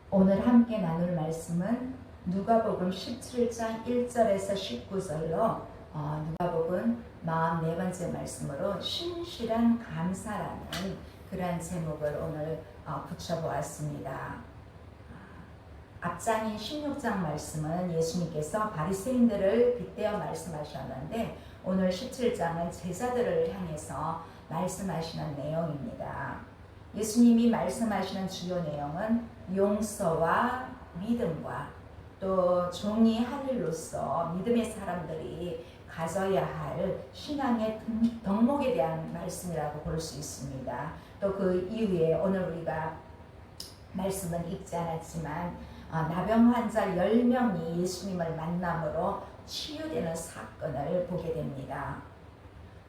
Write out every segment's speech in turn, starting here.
오늘 함께 나눌 말씀은 누가복음 17장 1절에서 19절로 누가복음 44번째 말씀으로 신실한 감사라는 그러한 제목을 오늘 붙여보았습니다. 앞장인 16장 말씀은 예수님께서 바리새인들을 빗대어 말씀하셨는데 오늘 17장은 제자들을 향해서 말씀하시는 내용입니다. 예수님이 말씀하시는 주요 내용은 용서와 믿음과 또 종이 할 일로서 믿음의 사람들이 가져야 할 신앙의 덕목에 대한 말씀이라고 볼 수 있습니다. 또 그 이후에 오늘 우리가 말씀은 읽지 않았지만 나병 환자 10명이 예수님을 만남으로 치유되는 사건을 보게 됩니다.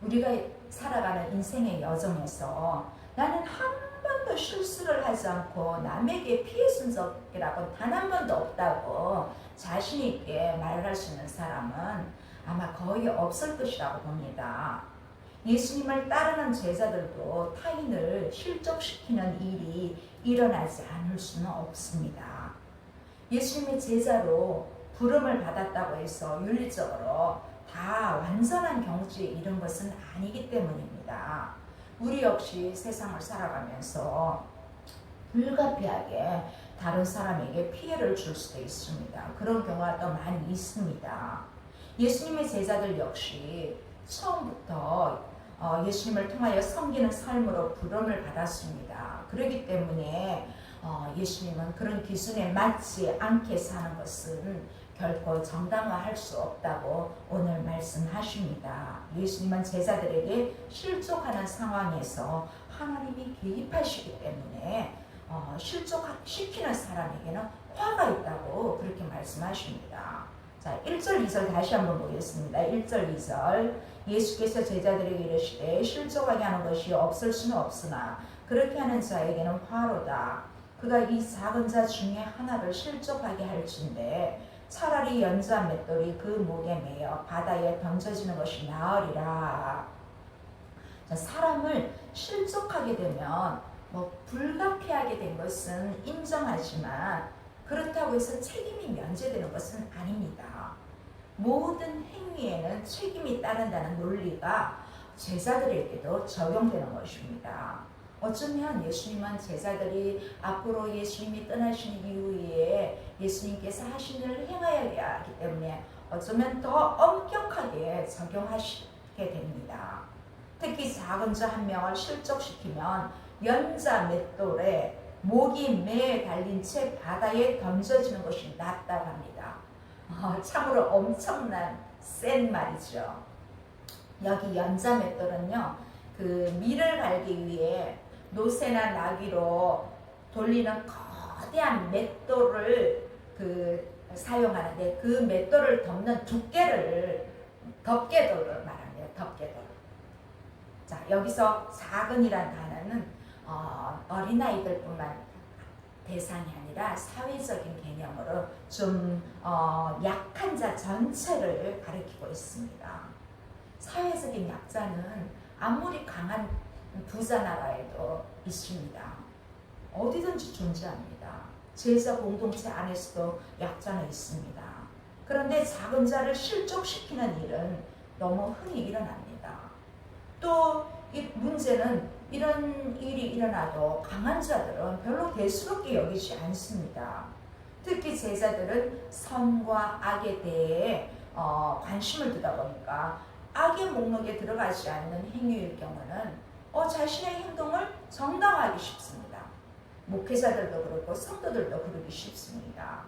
우리가 살아가는 인생의 여정에서 나는 한 번도 실수를 하지 않고 남에게 피해 쓴 적이라고 단 한 번도 없다고 자신 있게 말할 수 있는 사람은 아마 거의 없을 것이라고 봅니다. 예수님을 따르는 제자들도 타인을 실족시키는 일이 일어나지 않을 수는 없습니다. 예수님의 제자로 부름을 받았다고 해서 윤리적으로 다 완전한 경지에 이른 것은 아니기 때문입니다. 우리 역시 세상을 살아가면서 불가피하게 다른 사람에게 피해를 줄 수도 있습니다. 그런 경우가 또 많이 있습니다. 예수님의 제자들 역시 처음부터 예수님을 통하여 섬기는 삶으로 부름을 받았습니다. 그렇기 때문에 예수님은 그런 기준에 맞지 않게 사는 것은 결코 정당화할 수 없다고 오늘 말씀하십니다. 예수님은 제자들에게 실족하는 상황에서 하나님이 개입하시기 때문에 실족시키는 사람에게는 화가 있다고 그렇게 말씀하십니다. 자, 1절 2절 다시 한번 보겠습니다. 1절 2절 예수께서 제자들에게 이르시되 실족하게 하는 것이 없을 수는 없으나 그렇게 하는 자에게는 화로다. 그가 이 작은 자 중에 하나를 실족하게 할진대 차라리 연자 맷돌이 그 목에 매여 바다에 던져지는 것이 나으리라. 자, 사람을 실족하게 되면 불가피하게 된 것은 인정하지만 그렇다고 해서 책임이 면제되는 것은 아닙니다. 모든 행위에는 책임이 따른다는 논리가 제자들에게도 적용되는 것입니다. 어쩌면 예수님은 제자들이 앞으로 예수님이 떠나신 이후에 예수님께서 하신 일을 행하여야 하기 때문에 어쩌면 더 엄격하게 적용하시게 됩니다. 특히 작은 자 한 명을 실족시키면 연자 맷돌에 목이 매에 달린 채 바다에 던져지는 것이 낫다고 합니다. 참으로 엄청난 센 말이죠. 여기 연자 맷돌은요, 그 밀을 갈기 위해 노새나 나귀로 돌리는 거대한 맷돌을 사용하는데 그 맷돌을 덮는 덮개돌을 말합니다. 덮개돌. 자, 여기서 작은이란 단어는 어린아이들뿐만 대상이 아니라 사회적인 개념으로 좀 약한 자 전체를 가리키고 있습니다. 사회적인 약자는 아무리 강한 부자 나라에도 있습니다. 어디든지 존재합니다. 제자 공동체 안에서도 약자는 있습니다. 그런데 작은 자를 실족시키는 일은 너무 흔히 일어납니다. 또 이 문제는 이런 일이 일어나도 강한 자들은 별로 대수롭게 여기지 않습니다. 특히 제자들은 선과 악에 대해 관심을 두다 보니까 악의 목록에 들어가지 않는 행위일 경우는 자신의 행동을 정당화하기 쉽습니다. 목회자들도 그렇고 성도들도 그러기 쉽습니다.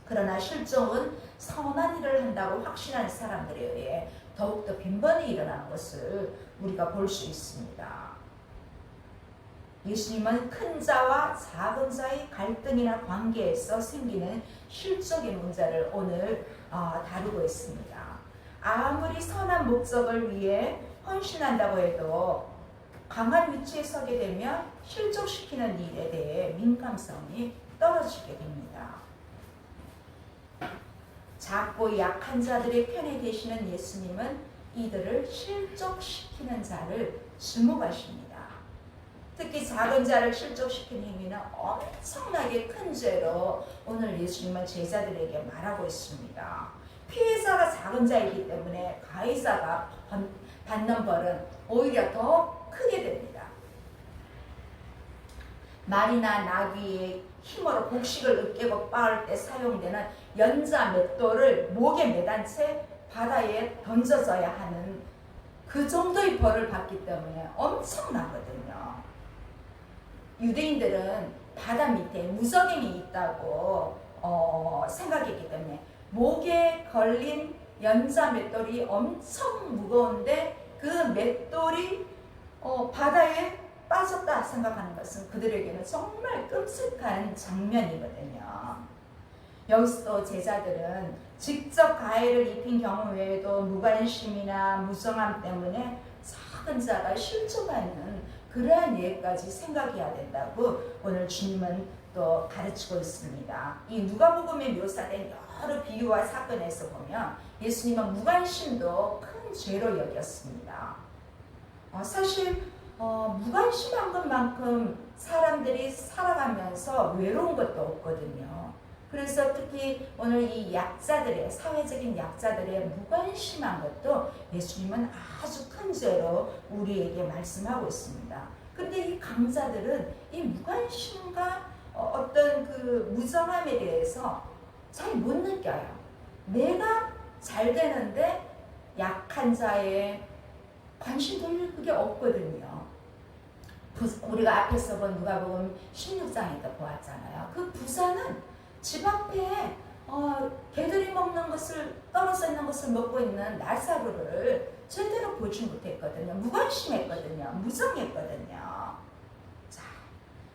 그러나 실종은 선한 일을 한다고 확신한 사람들에 의해 더욱더 빈번히 일어나는 것을 우리가 볼 수 있습니다. 예수님은 큰 자와 작은 자의 갈등이나 관계에서 생기는 실족의 문제를 오늘 다루고 있습니다. 아무리 선한 목적을 위해 헌신한다고 해도 강한 위치에 서게 되면 실족시키는 일에 대해 민감성이 떨어지게 됩니다. 작고 약한 자들의 편에 계시는 예수님은 이들을 실족시키는 자를 주목하십니다. 특히 작은 자를 실족시킨 행위는 엄청나게 큰 죄로 오늘 예수님은 제자들에게 말하고 있습니다. 피해자가 작은 자이기 때문에 가해자가 받는 벌은 오히려 더 크게 됩니다. 말이나 나귀의 힘으로 곡식을 으깨고 빻을 때 사용되는 연자 맷돌을 목에 매단 채 바다에 던져져야 하는 그 정도의 벌을 받기 때문에 엄청나거든요. 유대인들은 바다 밑에 무적임이 있다고 생각했기 때문에 목에 걸린 연자 맷돌이 엄청 무거운데 그 맷돌이 바다에 빠졌다 생각하는 것은 그들에게는 정말 끔찍한 장면이거든요. 여기서 또 제자들은 직접 가해를 입힌 경우 외에도 무관심이나 무정함 때문에 작은 자가 실족하는 그러한 예까지 생각해야 된다고 오늘 주님은 또 가르치고 있습니다. 이 누가복음에 묘사된 여러 비유와 사건에서 보면 예수님은 무관심도 큰 죄로 여겼습니다. 사실 무관심한 것만큼 사람들이 살아가면서 외로운 것도 없거든요. 그래서 특히 오늘 이 약자들의, 사회적인 약자들의 무관심한 것도 예수님은 아주 큰 죄로 우리에게 말씀하고 있습니다. 그런데 이 강자들은 이 무관심과 어떤 그 무정함에 대해서 잘 못 느껴요. 내가 잘 되는데 약한 자의 관심 돌릴 그게 없거든요. 우리가 앞에서 본 누가복음 16장에도 보았잖아요. 그 부자는 집 앞에 개들이 먹는 것을, 떨어져 있는 것을 먹고 있는 나사로를 제대로 보지 못했거든요. 무관심했거든요. 무정했거든요. 자,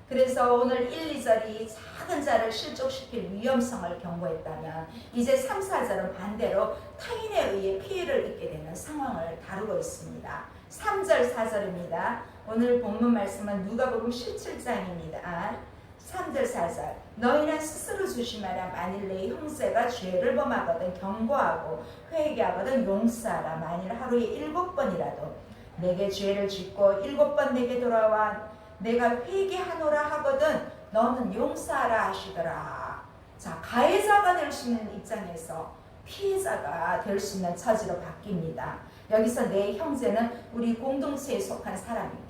그래서 오늘 1, 2절이 작은 자를 실족시킬 위험성을 경고했다면 이제 3, 4절은 반대로 타인에 의해 피해를 입게 되는 상황을 다루고 있습니다. 3절, 4절입니다. 오늘 본문 말씀은 누가복음 17장입니다. 3절, 4절. 너희는 스스로 조심하라. 만일 내 형제가 죄를 범하거든 경고하고 회개하거든 용서하라. 만일 하루에 7번이라도 내게 죄를 짓고 7번 내게 돌아와 내가 회개하노라 하거든 너는 용서하라 하시더라. 자, 가해자가 될 수 있는 입장에서 피해자가 될 수 있는 처지로 바뀝니다. 여기서 내 형제는 우리 공동체에 속한 사람입니다.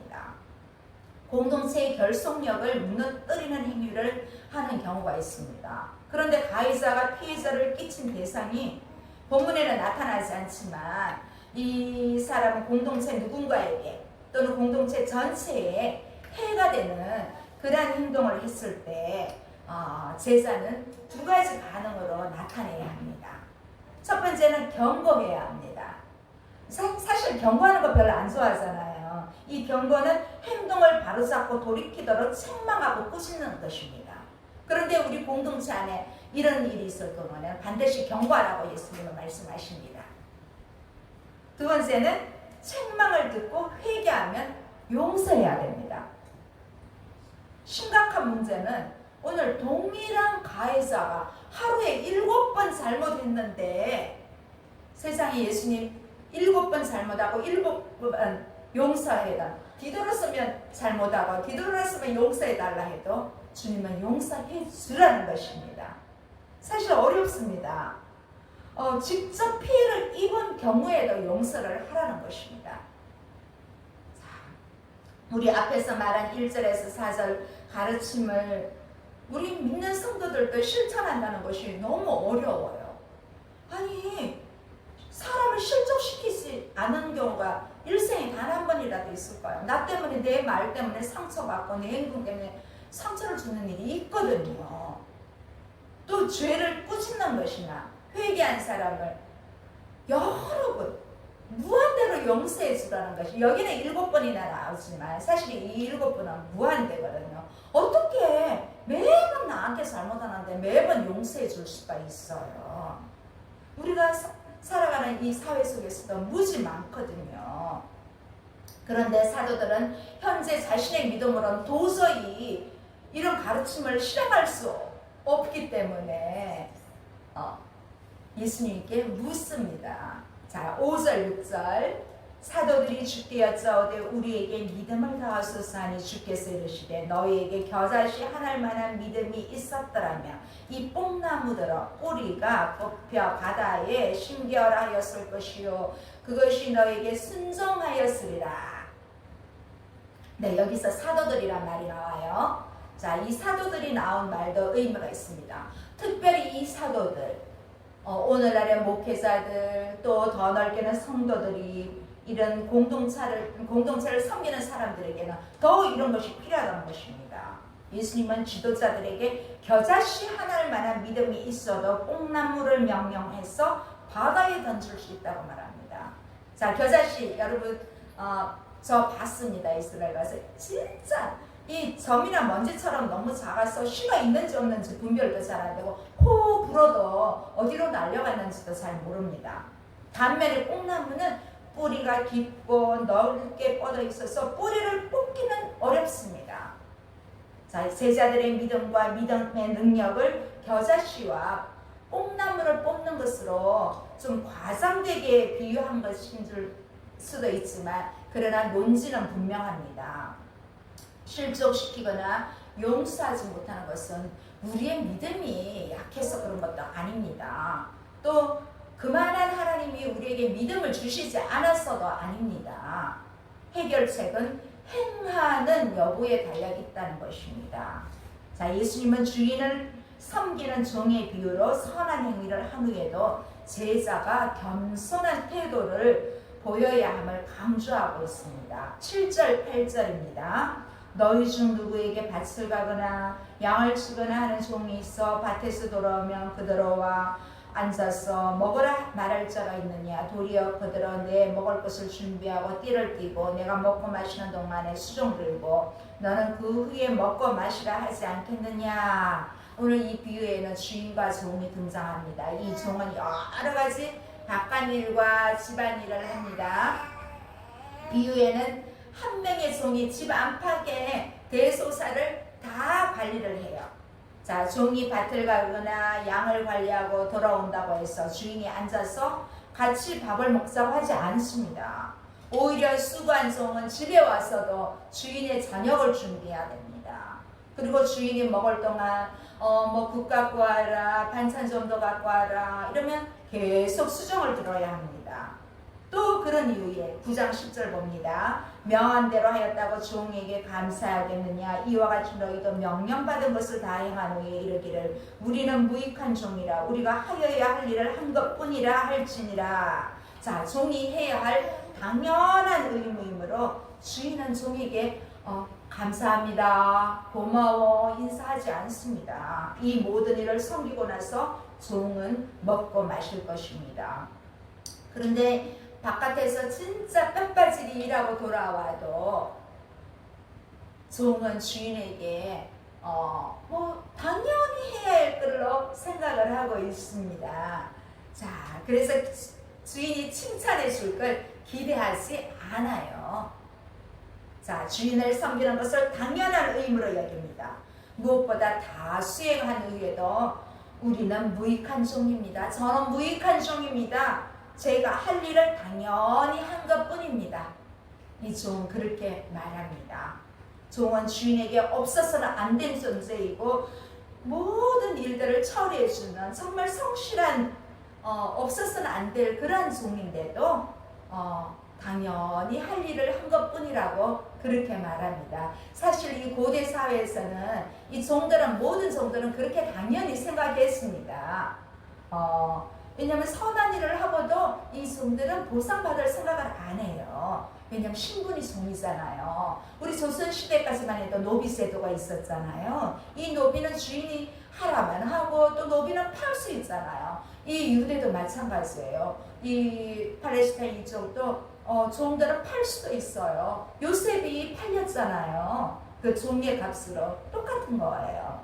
공동체의 결속력을 무너뜨리는 행위를 하는 경우가 있습니다. 그런데 가해자가 피해자를 끼친 대상이 본문에는 나타나지 않지만 이 사람은 공동체 누군가에게 또는 공동체 전체에 해가 되는 그러한 행동을 했을 때 제자는 두 가지 반응으로 나타내야 합니다. 첫 번째는 경고해야 합니다. 사실 경고하는 거 별로 안 좋아하잖아요. 이 경고는 행동을 바로잡고 돌이키도록 책망하고 꾸짖는 것입니다. 그런데 우리 공동체 안에 이런 일이 있을 경우는 반드시 경고하라고 예수님은 말씀하십니다. 두 번째는 책망을 듣고 회개하면 용서해야 됩니다. 심각한 문제는 오늘 동일한 가해자가 하루에 7번 잘못했는데 세상에 예수님 7번 잘못하고 7번 용서해라. 뒤돌아서면 잘못하고 뒤돌아서면 용서해달라 해도 주님은 용서해 주라는 것입니다. 사실 어렵습니다. 직접 피해를 입은 경우에도 용서를 하라는 것입니다. 자, 우리 앞에서 말한 1절에서 4절 가르침을 우리 믿는 성도들도 실천한다는 것이 너무 어려워요. 아니, 사람을 실족시키지 않은 경우가 일생에 단 한 번이라도 있을까요? 나 때문에, 내 말 때문에 상처받고 내 행동 때문에 상처를 주는 일이 있거든요. 또 죄를 꾸짖는 것이나 회개한 사람을 여러 번 무한대로 용서해 주라는 것이 여기는 7번이나 나오지만 사실 이 7번은 무한대거든요. 어떻게 매번 나한테 잘못하는데 매번 용서해 줄 수가 있어요? 우리가 살아가는 이 사회 속에서도 무지 많거든요. 그런데 사도들은 현재 자신의 믿음으로는 도저히 이런 가르침을 실행할 수 없기 때문에 예수님께 묻습니다. 자, 5절, 6절 사도들이 주께 여짜오되 우리에게 믿음을 더하소서 하니 주께서 이르시되 너희에게 겨자씨 하나일 만한 믿음이 있었더라면 이 뽕나무들어 뿌리가 뽑혀 바다에 심겨하였을 것이요 그것이 너에게 순종하였으리라. 네, 여기서 사도들이란 말이 나와요. 자, 이 사도들이 나온 말도 의미가 있습니다. 특별히 이 사도들, 오늘날의 목회자들, 또 더 넓게는 성도들이 이런 공동체를 섬기는 사람들에게는 더욱 이런 것이 필요하다는 것입니다. 예수님은 지도자들에게 겨자씨 하나일 만한 믿음이 있어도 뽕나무를 명령해서 바다에 던질 수 있다고 말합니다. 자, 겨자씨 여러분 저 봤습니다. 이스라엘 가서 진짜 이 점이나 먼지처럼 너무 작아서 씨가 있는지 없는지 분별도 잘 안 되고 호 불어도 어디로 날려갔는지도 잘 모릅니다. 반면에 뽕나무는 뿌리가 깊고 넓게 뻗어 있어서 뿌리를 뽑기는 어렵습니다. 자, 제자들의 믿음과 믿음의 능력을 겨자씨와 뽕나무를 뽑는 것으로 좀 과장되게 비유한 것인 줄 수도 있지만 그러나 논지는 분명합니다. 실족시키거나 용서하지 못하는 것은 우리의 믿음이 약해서 그런 것도 아닙니다. 또 그만한 하나님이 우리에게 믿음을 주시지 않았어도 아닙니다. 해결책은 행하는 여부에 달려 있다는 것입니다. 자, 예수님은 주인을 섬기는 종의 비유로 선한 행위를 한 후에도 제자가 겸손한 태도를 보여야 함을 강조하고 있습니다. 7절, 8절입니다. 너희 중 누구에게 밭을 가거나 양을 치거나 하는 종이 있어 밭에서 돌아오면 그대로와 앉아서 먹으라 말할 자가 있느냐. 도리어 그대로 내 먹을 것을 준비하고 띠를 띠고 내가 먹고 마시는 동안에 수종 들고 너는 그 후에 먹고 마시라 하지 않겠느냐. 오늘 이 비유에는 주인과 종이 등장합니다. 이 종은 여러 가지 바깥일과 집안일을 합니다. 비유에는 한 명의 종이 집 안팎의 대소사를 다 관리를 해요. 자, 종이 밭을 가거나 양을 관리하고 돌아온다고 해서 주인이 앉아서 같이 밥을 먹자고 하지 않습니다. 오히려 수고한 종은 집에 와서도 주인의 저녁을 준비해야 됩니다. 그리고 주인이 먹을 동안 국 갖고 와라, 반찬 좀 더 갖고 와라 이러면 계속 수정을 들어야 합니다. 또 그런 이유에 9장 10절 봅니다. 명한 대로 하였다고 종에게 감사하겠느냐. 이와 같이 너희도 명령받은 것을 다 행한 후에 이르기를 우리는 무익한 종이라 우리가 하여야 할 일을 한 것뿐이라 할지니라. 자, 종이 해야 할 당연한 의무이므로 주인은 종에게 감사합니다, 고마워 인사하지 않습니다. 이 모든 일을 섬기고 나서 종은 먹고 마실 것입니다. 그런데 바깥에서 진짜 뼈빠지게 일하고 돌아와도 종은 주인에게 당연히 해야 할 걸로 생각을 하고 있습니다. 자, 그래서 주인이 칭찬해 줄 걸 기대하지 않아요. 자, 주인을 섬기는 것을 당연한 의무로 여깁니다. 무엇보다 다 수행한 후에도 우리는 무익한 종입니다. 저는 무익한 종입니다. 제가 할 일을 당연히 한 것뿐입니다. 이 종은 그렇게 말합니다. 종은 주인에게 없어서는 안 된 존재이고 모든 일들을 처리해주는 정말 성실한 없어서는 안 될 그러한 종인데도 당연히 할 일을 한 것뿐이라고 그렇게 말합니다. 사실 이 고대 사회에서는 이 종들은 모든 종들은 그렇게 당연히 생각했습니다. 왜냐하면 선한 일을 하고도 이 종들은 보상받을 생각을 안 해요. 왜냐하면 신분이 종이잖아요. 우리 조선시대까지만 해도 노비제도가 있었잖아요. 이 노비는 주인이 하라면 하고 또 노비는 팔 수 있잖아요. 이 유대도 마찬가지예요. 이 팔레스타인 이쪽도 종들은 팔 수도 있어요. 요셉이 팔렸잖아요. 그 종의 값으로 똑같은 거예요.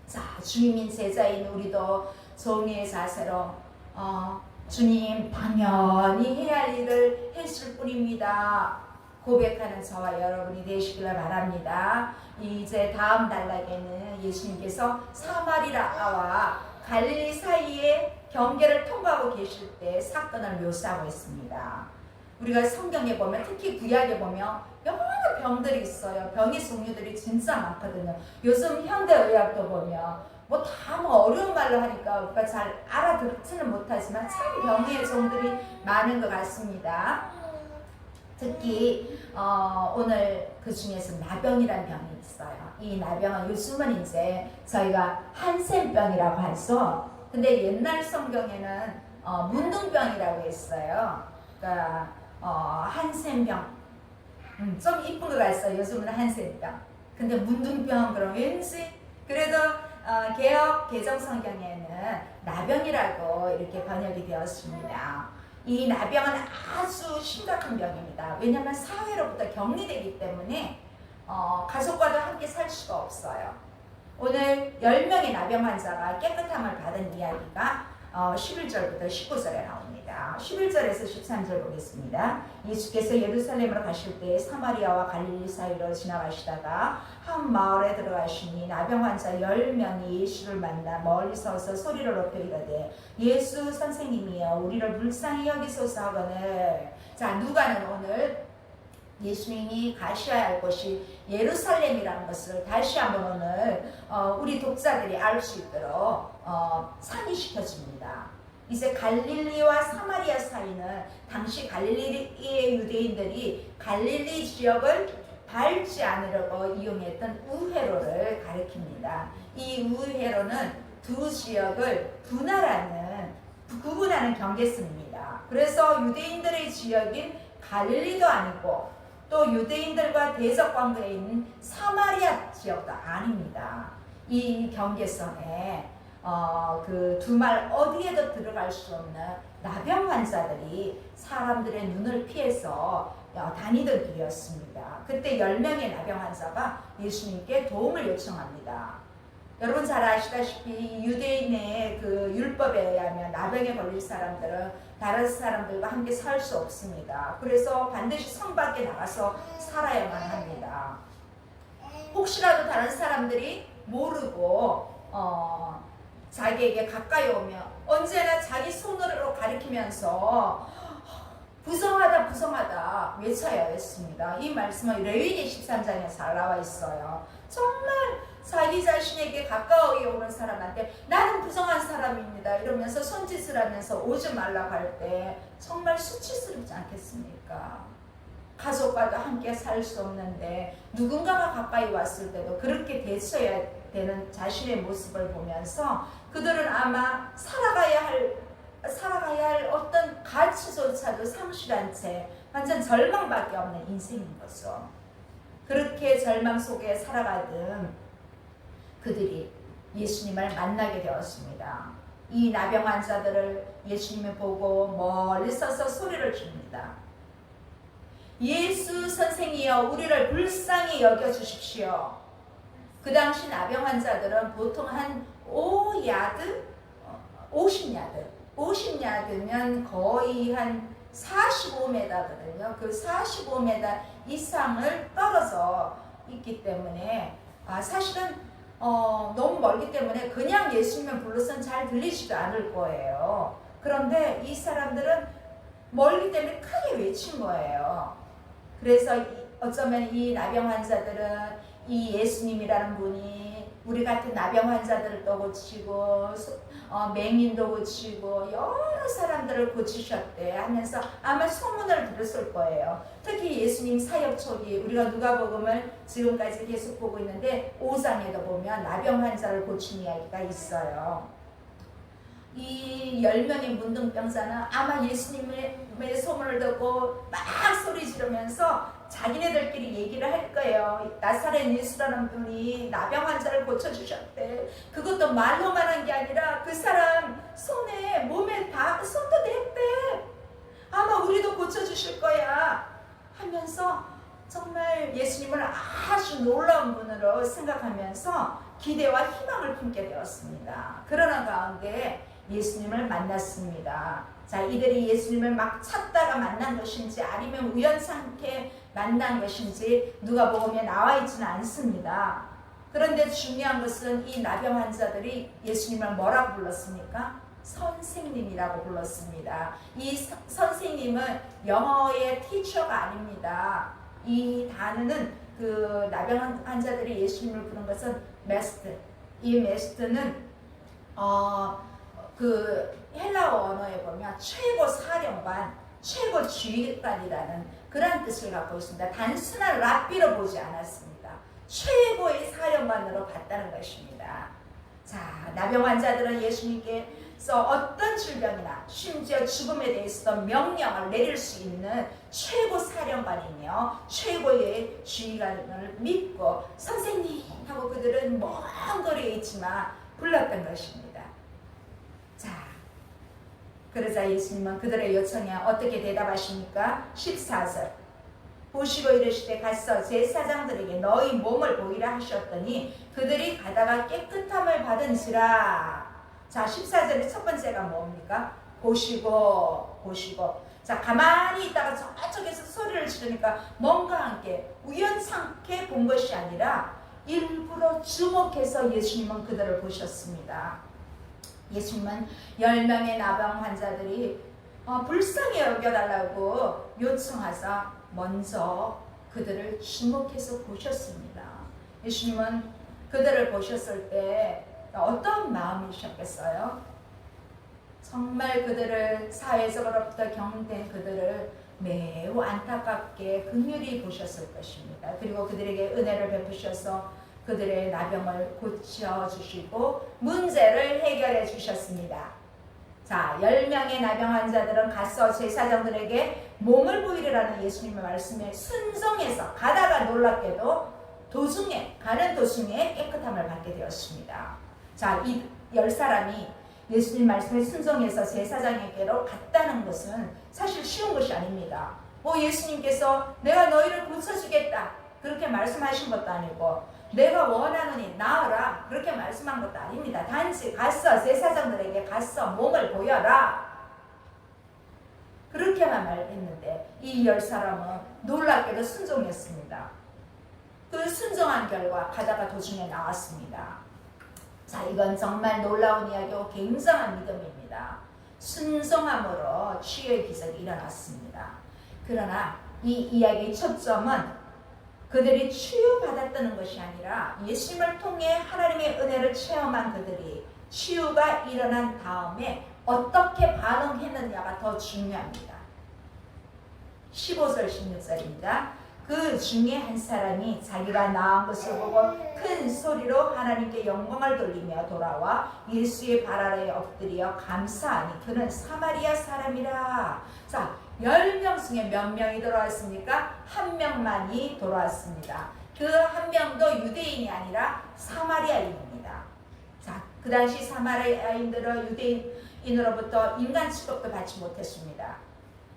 자, 주인인 제자인 우리도 종의 자세로 주님 당연히 해야 할 일을 했을 뿐입니다 고백하는 저와 여러분이 되시기를 바랍니다. 이제 다음 단락에는 예수님께서 사마리아와 갈릴리 사이의 경계를 통과하고 계실 때 사건을 묘사하고 있습니다. 우리가 성경에 보면, 특히 구약에 보면 여러 병들이 있어요. 병의 종류들이 진짜 많거든요. 요즘 현대의학도 보면 뭐 다 어려운 말로 하니까 우리가 잘 알아듣지는 못하지만 참 병의 종들이 많은 것 같습니다. 특히 오늘 그 중에서 나병이라는 병이 있어요. 이 나병은 요즘은 이제 저희가 한센병이라고 해서, 근데 옛날 성경에는 문둥병이라고 했어요. 그러니까 한센병, 좀 이쁜 것 같아요. 요즘은 한센병. 근데 문둥병 그럼 왠지, 그래도 개역 개정 성경에는 나병이라고 이렇게 번역이 되었습니다. 이 나병은 아주 심각한 병입니다. 왜냐하면 사회로부터 격리되기 때문에 가족과도 함께 살 수가 없어요. 오늘 10명의 나병 환자가 깨끗함을 받은 이야기가 11절부터 19절에 나옵니다. 11절에서 13절 보겠습니다. 예수께서 예루살렘으로 가실 때 사마리아와 갈릴리 사이로 지나가시다가 한 마을에 들어가시니 나병 환자 10명이 예수를 만나 멀리 서서 소리를 높여 이르되 예수 선생님이여 우리를 불쌍히 여기소서 하거늘. 자, 누가는 오늘 예수님이 가셔야 할 곳이 예루살렘이라는 것을 다시 한번 오늘 우리 독자들이 알 수 있도록 상기시켜줍니다. 이제 갈릴리와 사마리아 사이는 당시 갈릴리의 유대인들이 갈릴리 지역을 밟지 않으려고 이용했던 우회로를 가리킵니다. 이 우회로는 두 지역을 구분하는 경계선입니다. 그래서 유대인들의 지역인 갈릴리도 아니고 또 유대인들과 대적 관계에 있는 사마리아 지역도 아닙니다. 이 경계선에 그 두말 어디에도 들어갈 수 없는 나병 환자들이 사람들의 눈을 피해서 다니던 길이었습니다. 그때 10명의 나병 환자가 예수님께 도움을 요청합니다. 여러분 잘 아시다시피 유대인의 그 율법에 의하면 나병에 걸릴 사람들은 다른 사람들과 함께 살 수 없습니다. 그래서 반드시 성 밖에 나가서 살아야만 합니다. 혹시라도 다른 사람들이 모르고 자기에게 가까이 오면 언제나 자기 손으로 가리키면서 부성하다 외쳐야 했습니다. 이 말씀은 레위기 13장에 잘 나와 있어요. 정말 자기 자신에게 가까이 오는 사람한테 나는 부정한 사람입니다 이러면서 손짓을 하면서 오지 말라고 할 때 정말 수치스럽지 않겠습니까? 가족과도 함께 살 수 없는데 누군가가 가까이 왔을 때도 그렇게 대처해야 되는 자신의 모습을 보면서 그들은 아마 살아가야 할 어떤 가치조차도 상실한 채 완전 절망밖에 없는 인생인 거죠. 그렇게 절망 속에 살아가던 그들이 예수님을 만나게 되었습니다. 이 나병 환자들을 예수님이 보고 멀리 서서 소리를 줍니다. 예수 선생이여 우리를 불쌍히 여겨주십시오. 그 당시 나병 환자들은 보통 한 50야드면 거의 한 45m거든요. 그 45m 이상을 떨어져 있기 때문에 사실은 너무 멀기 때문에 그냥 예수님을 불러서는 잘 들리지도 않을 거예요. 그런데 이 사람들은 멀기 때문에 크게 외친 거예요. 그래서 어쩌면 이 나병 환자들은 이 예수님이라는 분이 우리 같은 나병 환자들도 고치고 맹인도 고치고 여러 사람들을 고치셨대 하면서 아마 소문을 들었을 거예요. 특히 예수님 사역 초기 우리가 누가복음을 지금까지 계속 보고 있는데 5장에도 보면 나병 환자를 고친 이야기가 있어요. 이 10명의 문둥병자는 아마 예수님의 소문을 듣고 막 소리 지르면서 자기네들끼리 얘기를 할 거예요. 나사렛 예수라는 분이 나병 환자를 고쳐주셨대. 그것도 말로만 한 게 아니라 그 사람 몸에 다 손도 댔대. 아마 우리도 고쳐주실 거야 하면서 정말 예수님을 아주 놀라운 분으로 생각하면서 기대와 희망을 품게 되었습니다. 그러나 가운데 예수님을 만났습니다. 자, 이들이 예수님을 막 찾다가 만난 것인지 아니면 우연찮게 만난 것인지 누가복음에 나와 있지는 않습니다. 그런데 중요한 것은 이 나병 환자들이 예수님을 뭐라고 불렀습니까? 선생님이라고 불렀습니다. 이 선생님은 영어의 티처가 아닙니다. 이 단어는 그 나병 환자들이 예수님을 부른 것은 메스트. 이 메스트는 그 헬라어 언어에 보면 최고 사령관, 최고 지휘관이라는 그런 뜻을 갖고 있습니다. 단순한 랍비로 보지 않았습니다. 최고의 사령관으로 봤다는 것입니다. 자, 나병 환자들은 예수님께서 어떤 질병이나 심지어 죽음에 대해서도 명령을 내릴 수 있는 최고 사령관이며 최고의 지휘관을 믿고 선생님 하고 그들은 먼 거리에 있지만 불렀던 것입니다. 자, 그러자 예수님은 그들의 요청에 어떻게 대답하십니까? 14절 보시고 이르시되 가서 제사장들에게 너희 몸을 보이라 하셨더니 그들이 가다가 깨끗함을 받은지라. 자, 14절의 첫 번째가 뭡니까? 보시고. 자, 가만히 있다가 저쪽에서 소리를 지르니까 뭔가 함께 우연찮게 본 것이 아니라 일부러 주목해서 예수님은 그들을 보셨습니다. 예수님은 10명의 나병 환자들이 불쌍히 여겨달라고 요청하사 먼저 그들을 주목해서 보셨습니다. 예수님은 그들을 보셨을 때 어떤 마음이셨겠어요? 정말 그들을 사회적으로부터 경된 그들을 매우 안타깝게 긍휼히 보셨을 것입니다. 그리고 그들에게 은혜를 베푸셔서 그들의 나병을 고쳐주시고 문제를 해결해 주셨습니다. 자, 10명의 나병 환자들은 가서 제사장들에게 몸을 보이라는 예수님의 말씀에 순종해서 가다가 놀랍게도 가는 도중에 깨끗함을 받게 되었습니다. 자, 이 10사람이 예수님 말씀에 순종해서 제사장에게로 갔다는 것은 사실 쉬운 것이 아닙니다. 예수님께서 내가 너희를 고쳐주겠다 그렇게 말씀하신 것도 아니고 내가 원하노니 나으라 그렇게 말씀한 것도 아닙니다. 단지 가서 제사장들에게 가서 몸을 보여라 그렇게만 말했는데 이 10사람은 놀랍게도 순종했습니다. 그 순종한 결과 가다가 도중에 나왔습니다. 자, 이건 정말 놀라운 이야기고 굉장한 믿음입니다. 순종함으로 치유의 기적이 일어났습니다. 그러나 이 이야기의 초점은 그들이 치유받았다는 것이 아니라 예수님을 통해 하나님의 은혜를 체험한 그들이 치유가 일어난 다음에 어떻게 반응했느냐가 더 중요합니다. 15절 16절입니다. 그 중에 한 사람이 자기가 나은 것을 보고 큰 소리로 하나님께 영광을 돌리며 돌아와 예수의 발 아래에 엎드려 감사하니 그는 사마리아 사람이라. 자, 10명 중에 몇 명이 돌아왔습니까? 한 명만이 돌아왔습니다. 그 한 명도 유대인이 아니라 사마리아인입니다. 자, 그 당시 사마리아인들은 유대인으로부터 인간 취급도 받지 못했습니다.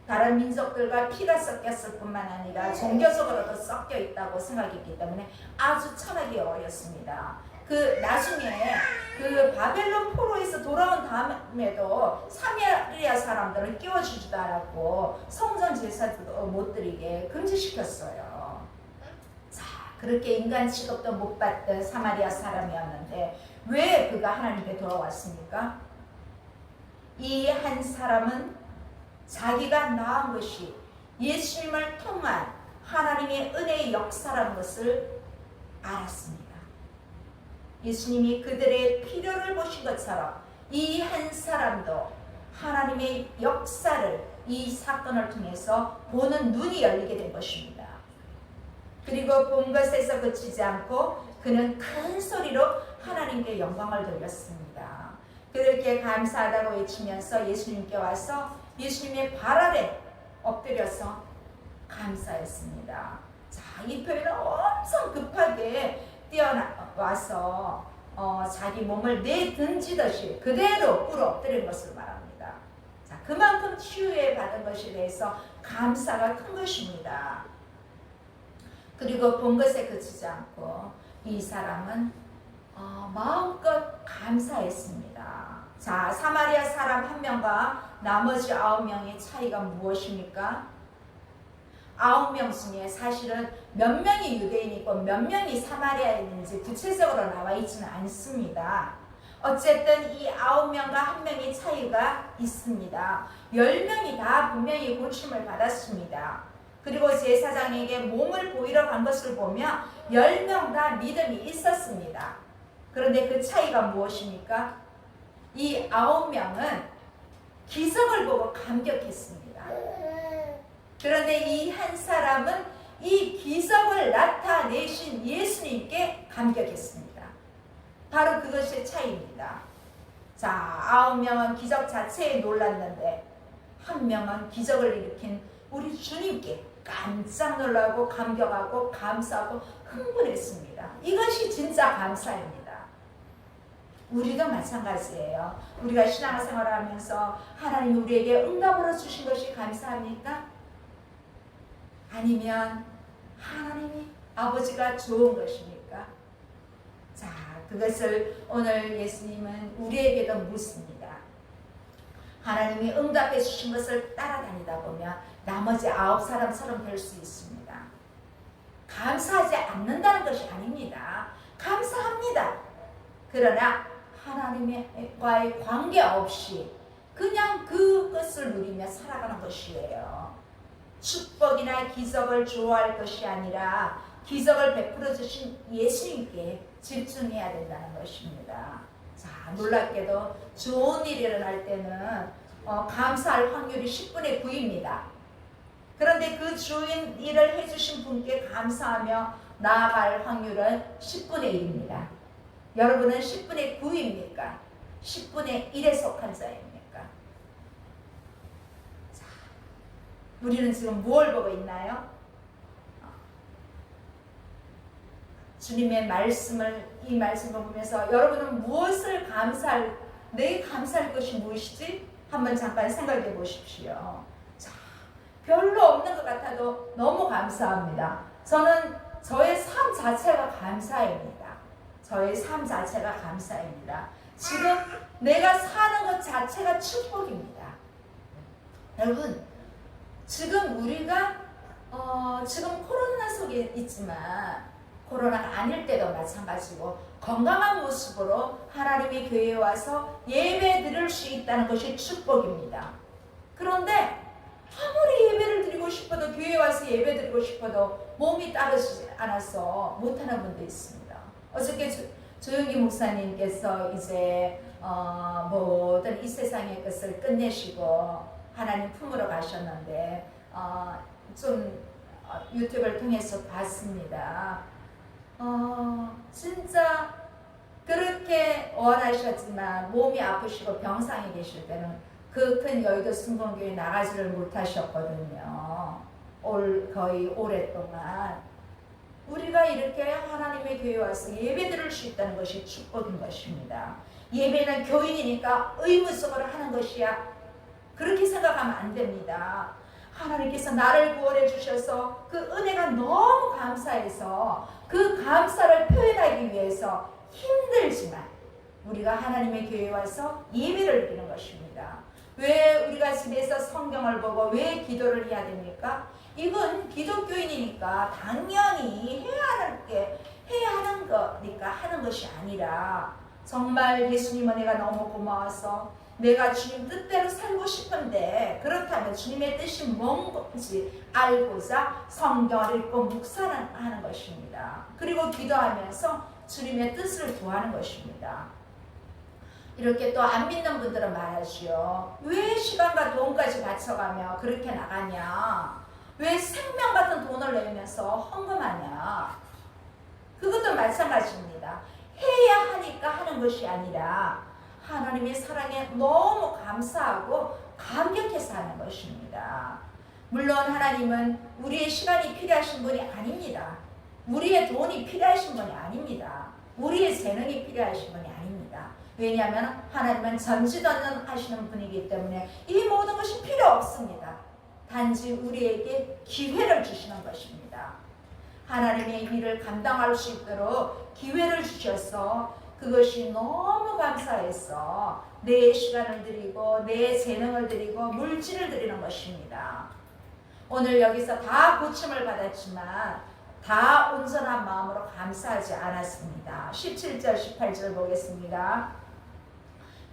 다른 민족들과 피가 섞였을 뿐만 아니라 종교적으로도 섞여 있다고 생각했기 때문에 아주 천하게 어렸습니다. 그 나중에 그 바벨론 포로에서 돌아온 다음에도 사마리아 사람들을 끼워주지도 않았고 성전 제사도 못 드리게 금지시켰어요. 자, 그렇게 인간 취급도 못 받던 사마리아 사람이었는데 왜 그가 하나님께 돌아왔습니까? 이 한 사람은 자기가 낳은 것이 예수님을 통한 하나님의 은혜의 역사라는 것을 알았습니다. 예수님이 그들의 필요를 보신 것처럼 이 한 사람도 하나님의 역사를 이 사건을 통해서 보는 눈이 열리게 된 것입니다. 그리고 본 것에서 그치지 않고 그는 큰 소리로 하나님께 영광을 돌렸습니다. 그렇게 감사하다고 외치면서 예수님께 와서 예수님의 발 아래 엎드려서 감사했습니다. 자, 이 표현은 엄청 급하게 뛰어와서 자기 몸을 내던지듯이 그대로 꿇어 엎드린 것을 말합니다. 자, 그만큼 치유에 받은 것에 대해서 감사가 큰 것입니다. 그리고 본 것에 그치지 않고 이 사람은 마음껏 감사했습니다. 자, 사마리아 사람 한 명과 나머지 9명의 차이가 무엇입니까? 9명 중에 사실은 몇 명이 유대인이고 몇 명이 사마리아인인지 구체적으로 나와 있지는 않습니다. 어쨌든 이 9명과 1명의 차이가 있습니다. 10명이 다 분명히 고침을 받았습니다. 그리고 제사장에게 몸을 보이러 간 것을 보면 10명 다 믿음이 있었습니다. 그런데 그 차이가 무엇입니까? 이 9명은 기적을 보고 감격했습니다. 그런데 이 한 사람은 이 기적을 나타내신 예수님께 감격했습니다. 바로 그것의 차이입니다. 자, 9명은 기적 자체에 놀랐는데 1명은 기적을 일으킨 우리 주님께 깜짝 놀라고 감격하고 감사하고 흥분했습니다. 이것이 진짜 감사입니다. 우리도 마찬가지예요. 우리가 신앙생활을 하면서 하나님이 우리에게 응답으로 주신 것이 감사합니까? 아니면 하나님이 아버지가 좋은 것입니까? 자, 그것을 오늘 예수님은 우리에게도 묻습니다. 하나님이 응답해 주신 것을 따라다니다 보면 나머지 9사람처럼 될 수 있습니다. 감사하지 않는다는 것이 아닙니다. 감사합니다. 그러나 하나님과의 관계 없이 그냥 그것을 누리며 살아가는 것이에요. 축복이나 기적을 좋아할 것이 아니라 기적을 베풀어 주신 예수님께 집중해야 된다는 것입니다. 자, 놀랍게도 좋은 일이 일어날 때는 감사할 확률이 10분의 9입니다. 그런데 그 좋은 일을 해주신 분께 감사하며 나아갈 확률은 10분의 1입니다. 여러분은 10분의 9입니까? 10분의 1에 속한 자입니까? 자, 우리는 지금 무엇을 보고 있나요? 주님의 말씀을, 이 말씀을 보면서 여러분은 무엇을 내 감사할 것이 무엇이지? 한번 잠깐 생각해 보십시오. 자, 별로 없는 것 같아도 너무 감사합니다. 저는 저의 삶 자체가 감사입니다. 저의 삶 자체가 감사입니다. 지금 내가 사는 것 자체가 축복입니다. 여러분, 지금 우리가 지금 코로나 속에 있지만 코로나가 아닐 때도 마찬가지고 건강한 모습으로 하나님의 교회에 와서 예배 드릴 수 있다는 것이 축복입니다. 그런데 아무리 예배를 드리고 싶어도 교회에 와서 예배 드리고 싶어도 몸이 따르지 않아서 못하는 분도 있습니다. 어저께 조영기 목사님께서 이제 모든 이 세상의 것을 끝내시고 하나님 품으로 가셨는데 좀 유튜브를 통해서 봤습니다. 진짜 그렇게 원하셨지만 몸이 아프시고 병상에 계실 때는 그 큰 여의도 순복음교회 나가지를 못하셨거든요. 거의 오랫동안. 우리가 이렇게 하나님의 교회에 와서 예배 드릴 수 있다는 것이 축복인 것입니다. 예배는 교인이니까 의무적으로 하는 것이야. 그렇게 생각하면 안 됩니다. 하나님께서 나를 구원해 주셔서 그 은혜가 너무 감사해서 그 감사를 표현하기 위해서 힘들지만 우리가 하나님의 교회에 와서 예배를 드리는 것입니다. 왜 우리가 집에서 성경을 보고 왜 기도를 해야 됩니까? 이건 기독교인이니까 당연히 해야 하는 거니까 하는 것이 아니라 정말 예수님 은혜가 너무 고마워서 내가 주님 뜻대로 살고 싶은데 그렇다면 주님의 뜻이 뭔지 알고자 성경을 읽고 묵상하는 것입니다. 그리고 기도하면서 주님의 뜻을 구하는 것입니다. 이렇게 또 안 믿는 분들은 말하지요. 왜 시간과 돈까지 바쳐가며 그렇게 나가냐? 왜 생명 같은 돈을 내면서 헌금하냐? 그것도 마찬가지입니다. 해야 하니까 하는 것이 아니라 하나님의 사랑에 너무 감사하고 감격해서 하는 것입니다. 물론 하나님은 우리의 시간이 필요하신 분이 아닙니다. 우리의 돈이 필요하신 분이 아닙니다. 우리의 재능이 필요하신 분이 아닙니다. 왜냐하면 하나님은 전지전능하시는 분이기 때문에 이 모든 것이 필요 없습니다. 단지 우리에게 기회를 주시는 것입니다. 하나님의 일을 감당할 수 있도록 기회를 주셔서 그것이 너무 감사해서 내 시간을 드리고 내 재능을 드리고 물질을 드리는 것입니다. 오늘 여기서 다 고침을 받았지만 다 온전한 마음으로 감사하지 않았습니다. 17절 18절 보겠습니다.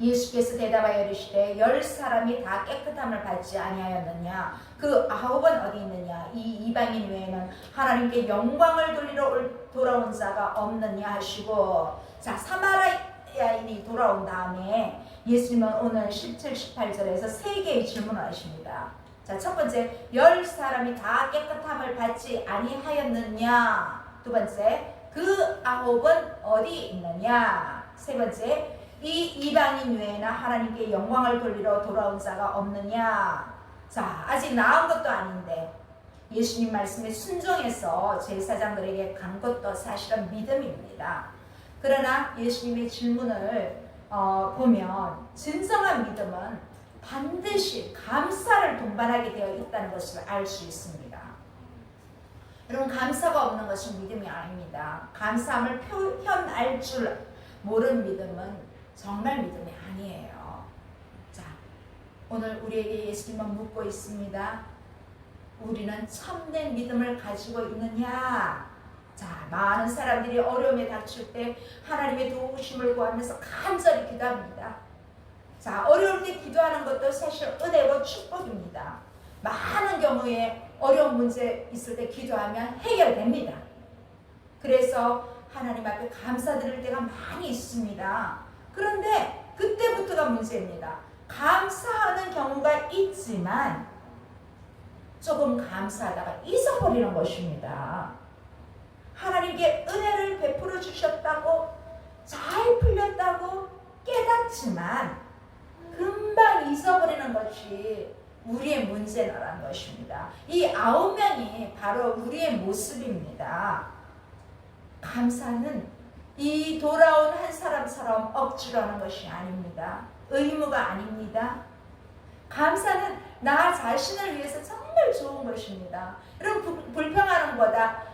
예수께서 대답하여 이르시되 10사람이 다 깨끗함을 받지 아니하였느냐? 그 9은 어디 있느냐? 이 이방인 외에는 하나님께 영광을 돌리러 돌아온 자가 없느냐 하시고, 자, 사마리아인이 돌아온 다음에 예수님은 오늘 17, 18절에서 세 개의 질문을 하십니다. 자, 첫 번째, 10사람이 다 깨끗함을 받지 아니하였느냐? 두 번째, 그 9은 어디 있느냐? 세 번째, 이 이방인 외에나 하나님께 영광을 돌리러 돌아온 자가 없느냐? 자, 아직 나은 것도 아닌데 예수님 말씀에 순종해서 제사장들에게 간 것도 사실은 믿음입니다. 그러나 예수님의 질문을 보면 진정한 믿음은 반드시 감사를 동반하게 되어 있다는 것을 알 수 있습니다. 여러분, 감사가 없는 것은 믿음이 아닙니다. 감사함을 표현할 줄 모르는 믿음은 정말 믿음이 아니에요. 자, 오늘 우리에게 예수님은 묻고 있습니다. 우리는 참된 믿음을 가지고 있느냐? 자, 많은 사람들이 어려움에 닥칠 때 하나님의 도우심을 구하면서 간절히 기도합니다. 자, 어려울 때 기도하는 것도 사실 은혜고 축복입니다. 많은 경우에 어려운 문제 있을 때 기도하면 해결됩니다. 그래서 하나님 앞에 감사드릴 때가 많이 있습니다. 그런데 그때부터가 문제입니다. 감사하는 경우가 있지만 조금 감사하다가 잊어버리는 것입니다. 하나님께 은혜를 베풀어 주셨다고, 잘 풀렸다고 깨닫지만 금방 잊어버리는 것이 우리의 문제라는 것입니다. 이 9명이 바로 우리의 모습입니다. 감사는 이 돌아온 한 사람처럼 억지로 하는 것이 아닙니다. 의무가 아닙니다. 감사는 나 자신을 위해서 정말 좋은 것입니다. 여러분, 불평하는 거다.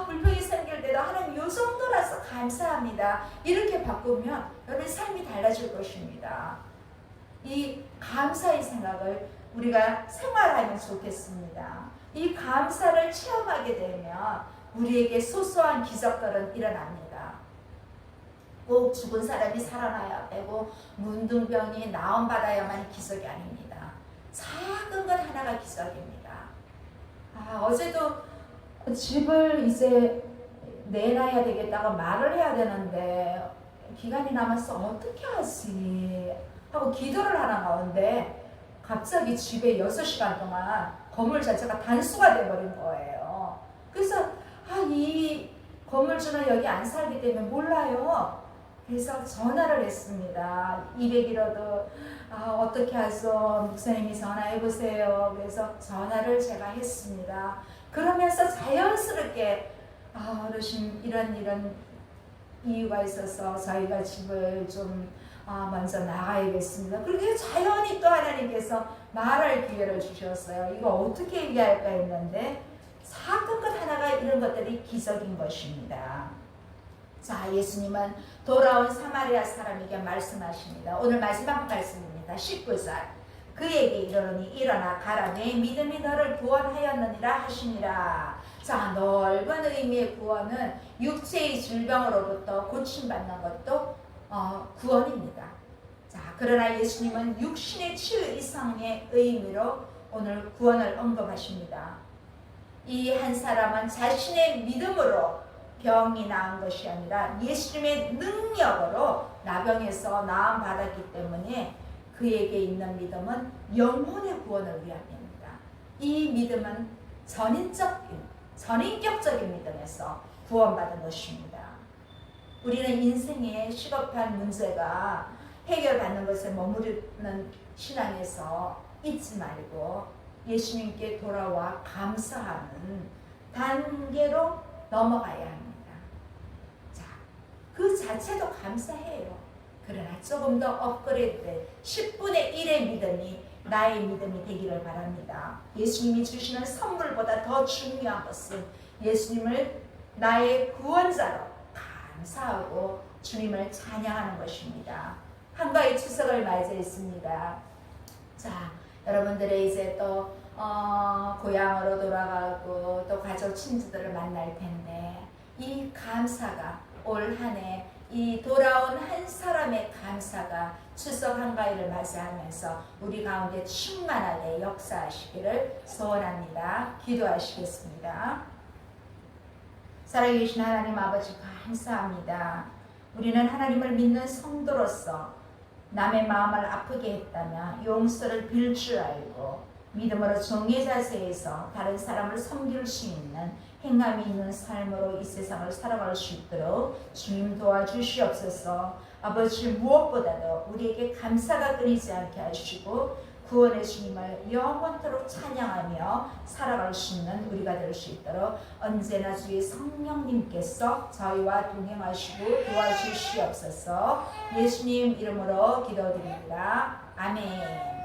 불평이 생길 때도 하나님 요 정도라서 감사합니다. 이렇게 바꾸면 여러분의 삶이 달라질 것입니다. 이 감사의 생각을 우리가 생활하면 좋겠습니다. 이 감사를 체험하게 되면 우리에게 소소한 기적들은 일어납니다. 꼭 죽은 사람이 살아나야 되고 문둥병이 나음받아야만 기적이 아닙니다. 작은 것 하나가 기적입니다. 어제도 집을 이제 내놔야 되겠다고 말을 해야 되는데 기간이 남아서 어떻게 하지 하고 기도를 하는 가운데 갑자기 집에 6시간 동안 건물 자체가 단수가 돼버린 거예요. 그래서 이 건물주는 여기 안 살기 때문에 몰라요. 그래서 전화를 했습니다. 200이라도 어떻게 하죠? 목사님이 전화해보세요. 그래서 전화를 제가 했습니다. 그러면서 자연스럽게 어르신 이런 이유가 있어서 저희가 집을 좀 먼저 나가야겠습니다. 그렇게 자연히 또 하나님께서 말할 기회를 주셨어요. 이거 어떻게 얘기할까 했는데 사건 것 하나가 이런 것들이 기적인 것입니다. 자, 예수님은 돌아온 사마리아 사람에게 말씀하십니다. 오늘 마지막 말씀입니다. 19절. 그에게 이르노니 일어나 가라, 내 믿음이 너를 구원하였느니라 하시니라. 자, 넓은 의미의 구원은 육체의 질병으로부터 고침받는 것도 구원입니다. 자, 그러나 예수님은 육신의 치유 이상의 의미로 오늘 구원을 언급하십니다. 이 한 사람은 자신의 믿음으로 병이 나은 것이 아니라 예수님의 능력으로 나병에서 나음 받았기 때문에 그에게 있는 믿음은 영혼의 구원을 위함입니다. 이 믿음은 전인격적인 믿음에서 구원받은 것입니다. 우리는 인생의 시급한 문제가 해결받는 것에 머무르는 신앙에서 잊지 말고 예수님께 돌아와 감사하는 단계로 넘어가야 합니다. 자, 그 자체도 감사해요. 그러나 조금 더 업그레이드 10분의 1의 믿음이 나의 믿음이 되기를 바랍니다. 예수님이 주시는 선물보다 더 중요한 것은 예수님을 나의 구원자로 감사하고 주님을 찬양하는 것입니다. 한가위 추석을 맞이했습니다. 자, 여러분들의 이제 또 고향으로 돌아가고 또 가족 친지들을 만날 텐데 이 감사가 올 한 해 이 돌아온 한 사람의 감사가 추석 한가위를 맞이하면서 우리 가운데 충만하게 역사하시기를 소원합니다. 기도하시겠습니다. 살아계신 하나님 아버지 감사합니다. 우리는 하나님을 믿는 성도로서 남의 마음을 아프게 했다면 용서를 빌 줄 알고 믿음으로 정의 자세에서 다른 사람을 섬길 수 있는 행함이 있는 삶으로 이 세상을 살아갈 수 있도록 주님 도와주시옵소서. 아버지 무엇보다도 우리에게 감사가 끊이지 않게 하시고 구원의 주님을 영원토록 찬양하며 살아갈 수 있는 우리가 될 수 있도록 언제나 주의 성령님께서 저희와 동행하시고 도와주시옵소서. 예수님 이름으로 기도드립니다. 아멘.